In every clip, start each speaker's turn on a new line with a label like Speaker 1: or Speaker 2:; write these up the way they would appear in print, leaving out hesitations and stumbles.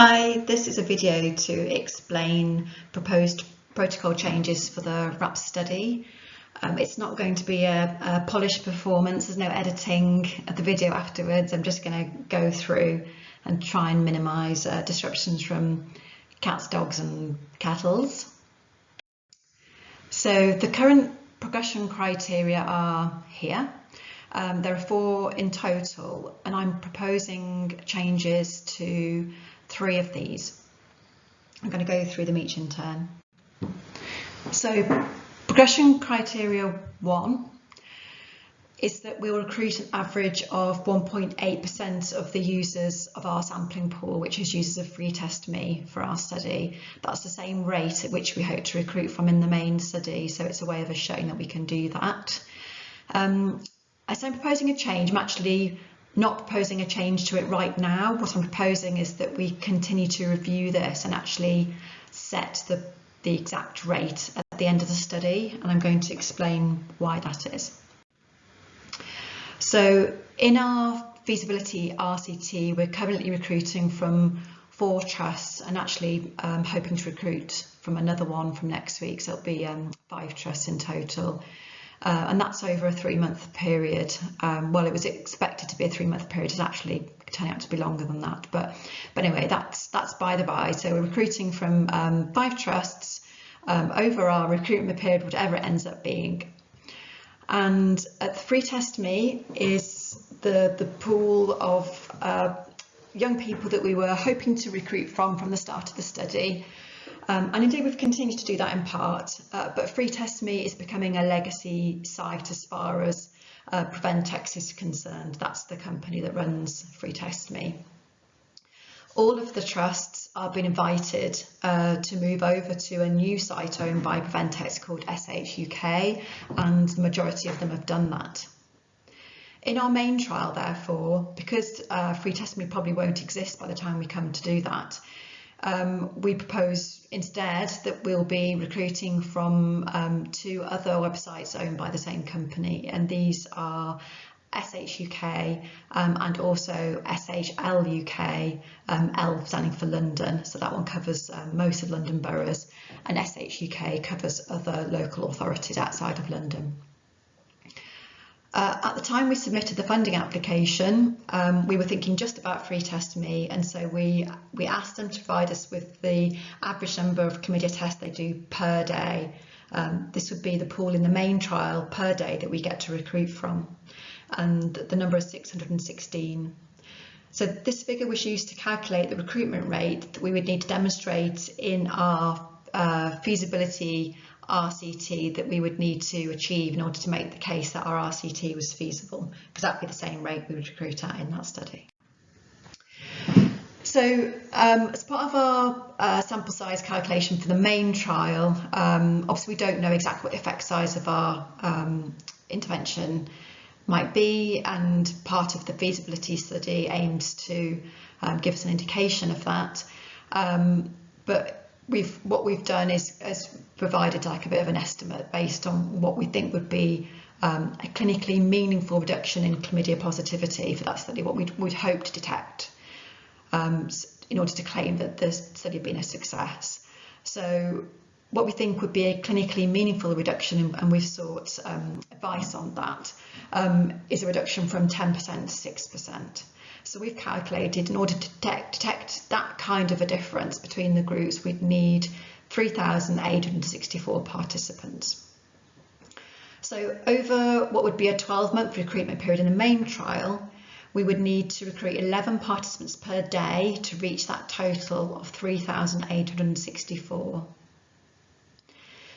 Speaker 1: Hi, this is a video to explain proposed protocol changes for the RAPS study. It's not going to be a polished performance, there's no editing of the video afterwards. I'm just going to go through and try and minimise disruptions from cats, dogs and cattles. So the current progression criteria are here. There are 4 in total, and I'm proposing changes to 3 of these. I'm going to go through them each in turn. So progression criteria 1 is that we will recruit an average of 1.8% of the users of our sampling pool, which is users of Free Test Me for our study. That's the same rate at which we hope to recruit from in the main study, so it's a way of us showing that we can do that. As I'm proposing a change, I'm actually not proposing a change to it right now. What I'm proposing is that we continue to review this and actually set the exact rate at the end of the study, and I'm going to explain why that is. So in our feasibility RCT, we're currently recruiting from 4 trusts and actually hoping to recruit from another one from next week, so it'll be 5 trusts in total. And that's over a 3-month period. Well, it was expected to be a 3-month period. It's actually turning out to be longer than that. But anyway, that's by the by. So we're recruiting from 5 trusts over our recruitment period, whatever it ends up being. And at Free Test Me is the pool of young people that we were hoping to recruit from the start of the study. And indeed we've continued to do that in part, but Free Test Me is becoming a legacy site as far as Preventex is concerned. That's the company that runs Free Test Me. All of the trusts are being invited to move over to a new site owned by Preventex called SHUK, and the majority of them have done that. In our main trial, therefore, because Free Test Me probably won't exist by the time we come to do that, we propose instead that we'll be recruiting from 2 other websites owned by the same company, and these are SHUK and also SHLUK, L standing for London, so that one covers most of London boroughs, and SHUK covers other local authorities outside of London. At the time we submitted the funding application, we were thinking just about Free Test Me, and so we asked them to provide us with the average number of chlamydia tests they do per day. This would be the pool in the main trial per day that we get to recruit from, and the number is 616. So this figure was used to calculate the recruitment rate that we would need to demonstrate in our feasibility RCT that we would need to achieve in order to make the case that our RCT was feasible, because that would be the same rate we would recruit at in that study. So as part of our sample size calculation for the main trial, obviously we don't know exactly what the effect size of our intervention might be, and part of the feasibility study aims to give us an indication of that. But what we've done is provided like a bit of an estimate based on what we think would be a clinically meaningful reduction in chlamydia positivity for that study, what we'd hope to detect in order to claim that the study had been a success. So what we think would be a clinically meaningful reduction, and we've sought advice on that, is a reduction from 10% to 6%. So we've calculated in order to detect that kind of a difference between the groups, we'd need 3,864 participants. So over what would be a 12-month recruitment period in the main trial, we would need to recruit 11 participants per day to reach that total of 3,864.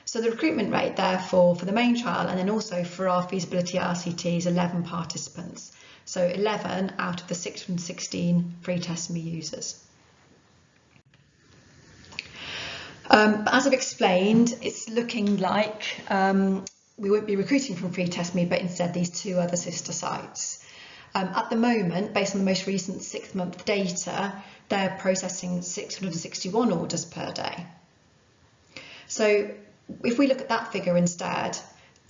Speaker 1: So the recruitment rate, therefore, for the main trial and then also for our feasibility RCT is 11 participants. So 11 out of the 616 Free Test Me users. As I've explained, it's looking like we won't be recruiting from Free Test Me, but instead these 2 other sister sites. At the moment, based on the most recent 6-month data, they're processing 661 orders per day. So if we look at that figure instead,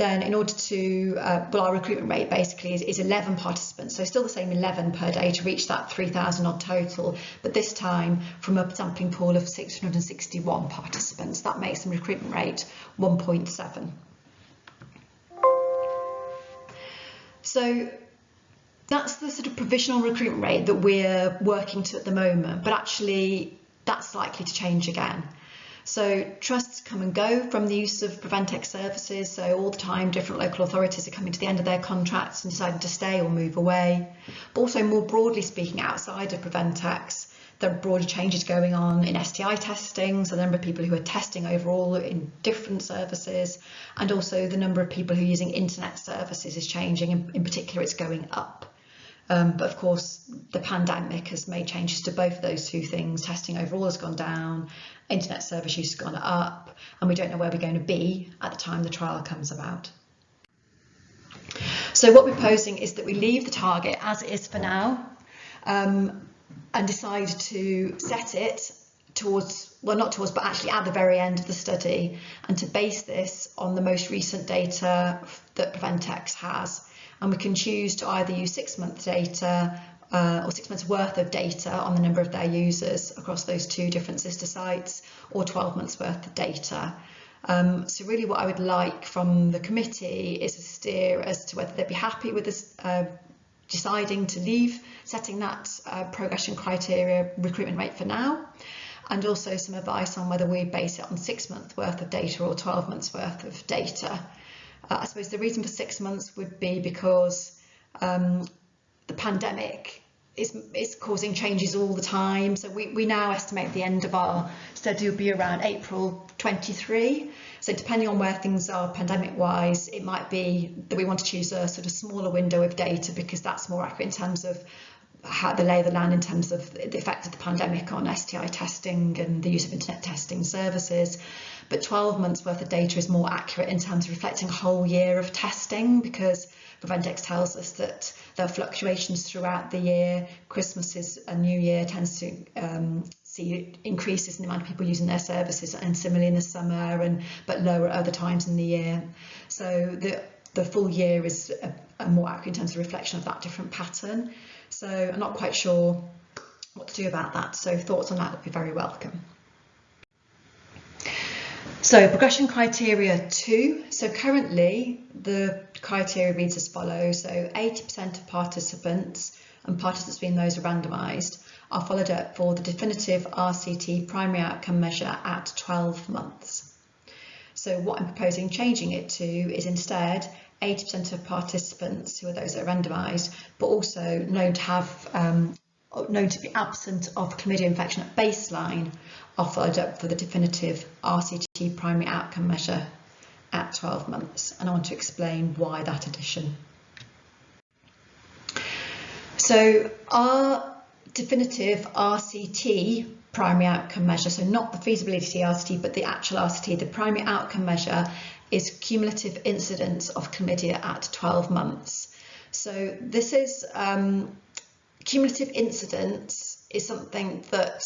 Speaker 1: then in order to, well, our recruitment rate basically is 11 participants, so still the same 11 per day to reach that 3,000 odd total, but this time from a sampling pool of 661 participants. That makes the recruitment rate 1.7. So that's the sort of provisional recruitment rate that we're working to at the moment, but actually that's likely to change again. So trusts come and go from the use of Preventec services, so all the time different local authorities are coming to the end of their contracts and deciding to stay or move away. But also more broadly speaking, outside of Preventec, there are broader changes going on in STI testing, so the number of people who are testing overall in different services, and also the number of people who are using internet services is changing, in particular it's going up. But of course, the pandemic has made changes to both of those two things. Testing overall has gone down, internet service use has gone up, and we don't know where we're going to be at the time the trial comes about. So what we're proposing is that we leave the target as it is for now, and decide to set it towards, well, not towards, but actually at the very end of the study, and to base this on the most recent data that Preventec has. And we can choose to either use 6 month data or 6 months worth of data on the number of their users across those two different sister sites, or 12 months worth of data. So really what I would like from the committee is a steer as to whether they'd be happy with this, deciding to leave setting that progression criteria recruitment rate for now, and also some advice on whether we base it on 6 months worth of data or 12 months worth of data. I suppose the reason for 6 months would be because the pandemic is causing changes all the time. So we now estimate the end of our study will be around April 23. So depending on where things are pandemic wise, it might be that we want to choose a sort of smaller window of data because that's more accurate in terms of how the lay of the land in terms of the effect of the pandemic on STI testing and the use of internet testing services. But 12 months worth of data is more accurate in terms of reflecting a whole year of testing, because Preventec tells us that there are fluctuations throughout the year. Christmas is a new year, tends to see increases in the amount of people using their services, and similarly in the summer, but lower at other times in the year. So the full year is a more accurate in terms of reflection of that different pattern. So I'm not quite sure what to do about that. So thoughts on that would be very welcome. So progression criteria 2. So currently the criteria reads as follows. So 80% of participants, and participants being those who are randomised, are followed up for the definitive RCT primary outcome measure at 12 months. So what I'm proposing changing it to is instead 80% of participants, who are those that are randomised, but also known to be absent of chlamydia infection at baseline, are followed up for the definitive RCT primary outcome measure at 12 months. And I want to explain why that addition. So our definitive RCT primary outcome measure, so not the feasibility RCT, but the actual RCT, the primary outcome measure is cumulative incidence of chlamydia at 12 months. So this is cumulative incidence is something that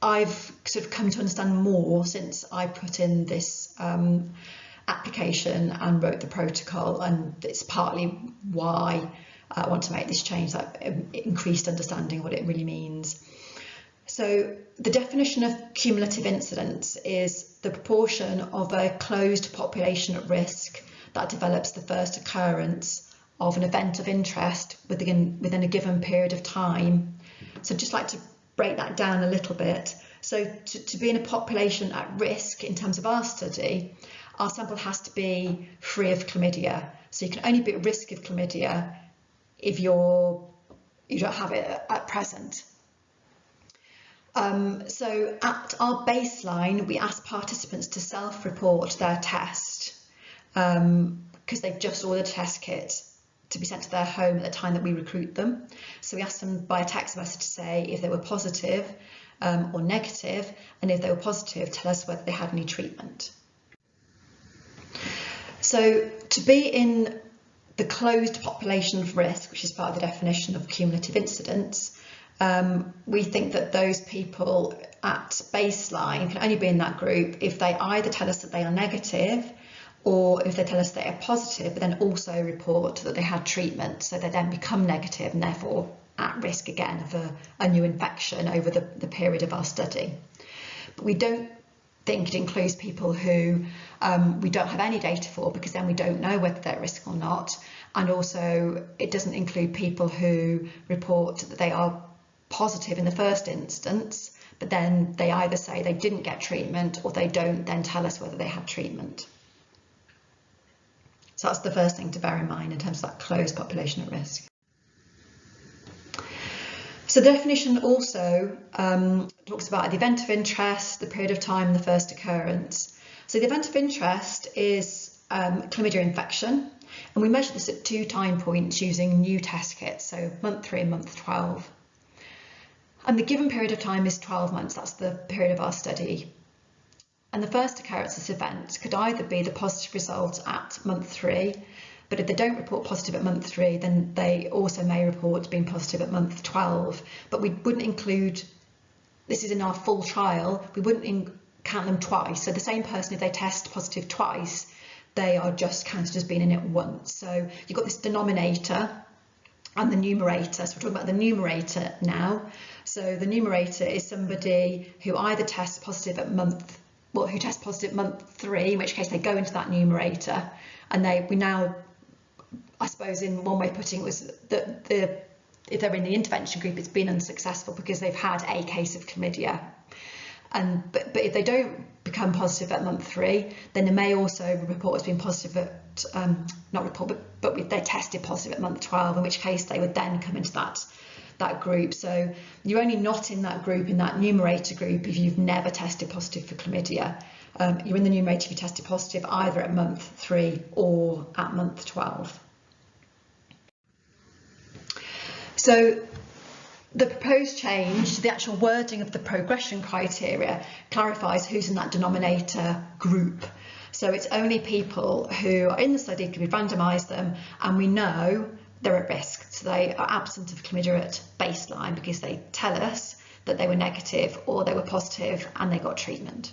Speaker 1: I've sort of come to understand more since I put in this application and wrote the protocol, and it's partly why I want to make this change, that increased understanding what it really means. So the definition of cumulative incidence is the proportion of a closed population at risk that develops the first occurrence of an event of interest within a given period of time. So I'd just like to break that down a little bit. So to be in a population at risk in terms of our study, our sample has to be free of chlamydia. So you can only be at risk of chlamydia if you don't have it at present. So at our baseline, we ask participants to self-report their test because they've just ordered a test kit to be sent to their home at the time that we recruit them. So we asked them by a text message to say if they were positive or negative, and if they were positive, tell us whether they had any treatment. So to be in the closed population of risk, which is part of the definition of cumulative incidence, we think that those people at baseline can only be in that group if they either tell us that they are negative or if they tell us they are positive, but then also report that they had treatment, so they then become negative and therefore at risk again of a new infection over the period of our study. But we don't think it includes people who we don't have any data for, because then we don't know whether they're at risk or not. And also it doesn't include people who report that they are positive in the first instance, but then they either say they didn't get treatment or they don't then tell us whether they had treatment. So that's the first thing to bear in mind in terms of that closed population at risk. So the definition also talks about the event of interest, the period of time, and the first occurrence. So the event of interest is chlamydia infection, and we measure this at 2 time points using new test kits, so month 3 and month 12. And the given period of time is 12 months, that's the period of our study. And the first occurrence of this event could either be the positive result at month 3, but if they don't report positive at month 3, then they also may report being positive at month 12. But we wouldn't include, this is in our full trial, we wouldn't count them twice. So the same person, if they test positive twice, they are just counted as being in it once. So you've got this denominator and the numerator. So we're talking about the numerator now. So the numerator is somebody who either tests positive at month, well, who tests positive at month 3, in which case they go into that numerator, and we now, I suppose in one way of putting it was that if they're in the intervention group, it's been unsuccessful because they've had a case of chlamydia. But if they don't become positive at month 3, then they may also report as being positive at, not report, but if they tested positive at month 12, in which case they would then come into that group. So you're only not in that group, in that numerator group, if you've never tested positive for chlamydia. You're in the numerator if you tested positive either at month 3 or at month 12. So the proposed change, the actual wording of the progression criteria, clarifies who's in that denominator group. So it's only people who are in the study, we randomise them, and we know they're at risk. So they are absent of chlamydia at baseline because they tell us that they were negative or they were positive and they got treatment.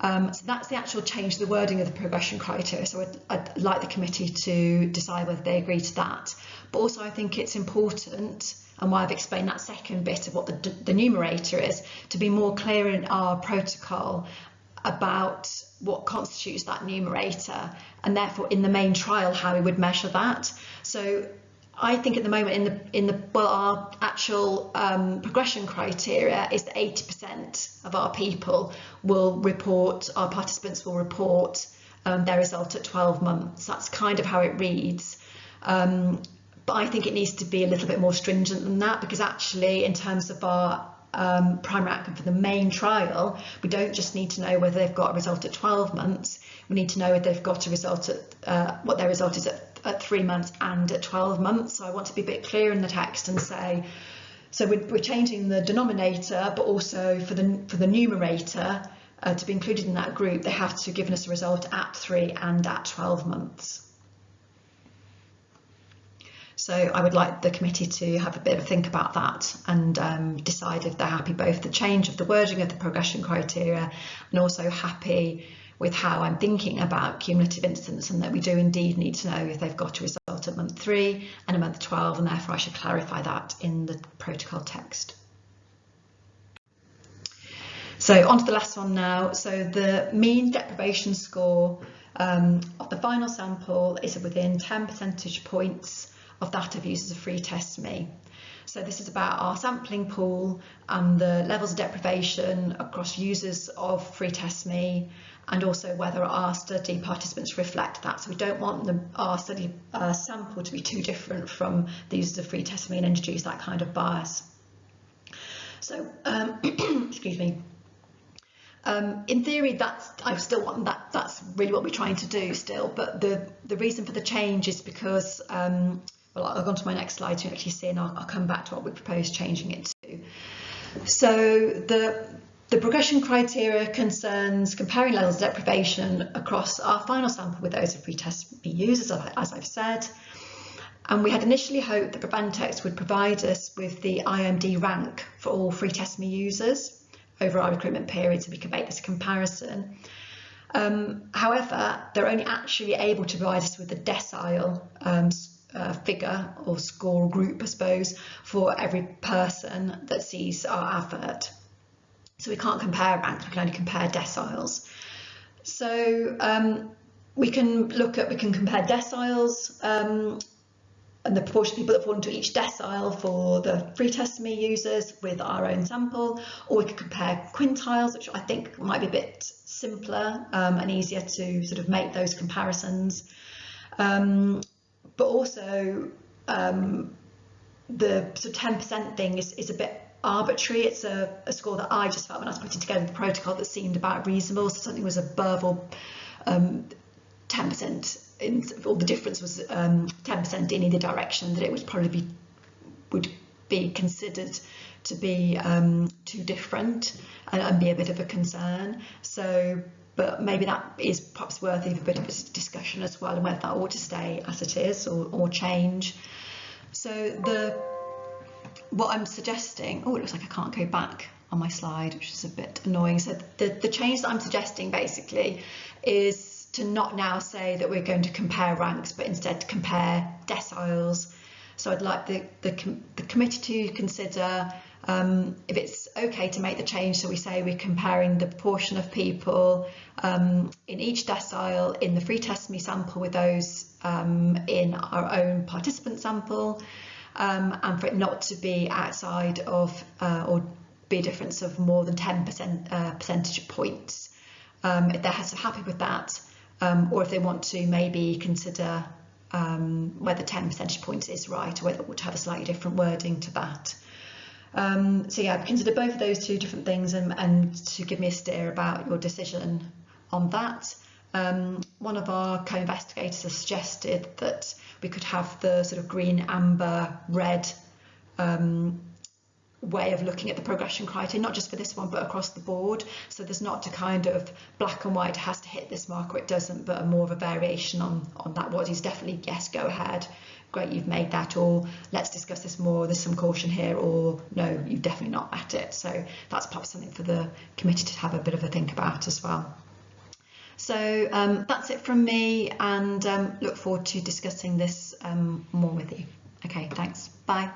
Speaker 1: So that's the actual change, the wording of the progression criteria. So I'd like the committee to decide whether they agree to that. But also I think it's important, and why I've explained that second bit of what the numerator is, to be more clear in our protocol about what constitutes that numerator, and therefore in the main trial how we would measure that. So I think at the moment our actual progression criteria is that 80% of our people will report, our participants will report their result at 12 months. That's kind of how it reads. But I think it needs to be a little bit more stringent than that, because actually in terms of our primary outcome for the main trial, we don't just need to know whether they've got a result at 12 months, we need to know if they've got a result at what their result is at 3 months and at 12 months. So I want to be a bit clear in the text and say, so we're changing the denominator, but also for the numerator to be included in that group, they have to give us a result at 3 and at 12 months. So I would like the committee to have a bit of a think about that and decide if they're happy both the change of the wording of the progression criteria and also happy with how I'm thinking about cumulative incidence, and that we do indeed need to know if they've got a result at month 3 and at month 12, and therefore I should clarify that in the protocol text. So on to the last one now. So the mean deprivation score of the final sample is within 10 percentage points of that of users of free test.me. So this is about our sampling pool and the levels of deprivation across users of free test.me, and also whether our study participants reflect that. So we don't want our study sample to be too different from the users of free test.me and introduce that kind of bias. So, excuse me. In theory, I still want that's really what we're trying to do still, but the reason for the change is because well, I'll go on to my next slide to actually see, and I'll come back to what we propose changing it to. So the progression criteria concerns comparing levels of deprivation across our final sample with those of free test.me users, as I've said. And we had initially hoped that Preventex would provide us with the IMD rank for all free test.me users over our recruitment period, so we could make this comparison. However, they're only actually able to provide us with the decile figure or score group, I suppose, for every person that sees our advert. So we can't compare ranks, we can only compare deciles. So we can compare deciles and the proportion of people that fall into each decile for the free Test.me users with our own sample, or we could compare quintiles, which I think might be a bit simpler and easier to sort of make those comparisons. But also the sort of 10% thing is a bit arbitrary. It's a score that I just felt when I was putting together the protocol that seemed about reasonable, so something was above or 10%, or the difference was 10% in either direction, that it would be considered to be too different and be a bit of a concern. So, but maybe that is perhaps worthy of a bit of a discussion as well, and whether that ought to stay as it is or change. So what I'm suggesting, oh, it looks like I can't go back on my slide, which is a bit annoying. So the change that I'm suggesting basically is to not now say that we're going to compare ranks, but instead to compare deciles. So I'd like the committee to consider if it's okay to make the change. So we say we're comparing the proportion of people in each decile in the free Test.me sample with those in our own participant sample, and for it not to be outside of or be a difference of more than 10% percentage points. If they're happy with that, or if they want to maybe consider whether 10 percentage points is right, or whether it would have a slightly different wording to that. So yeah, consider both of those two different things and to give me a steer about your decision on that. One of our co-investigators has suggested that we could have the sort of green, amber, red way of looking at the progression criteria, not just for this one but across the board, so there's not a kind of black and white, has to hit this mark or it doesn't, but more of a variation on that. What is definitely yes, go ahead, great, you've made that, or let's discuss this more, there's some caution here, or no, you've definitely not met it. So that's perhaps something for the committee to have a bit of a think about as well. So that's it from me, and look forward to discussing this more with you. Okay, thanks, bye.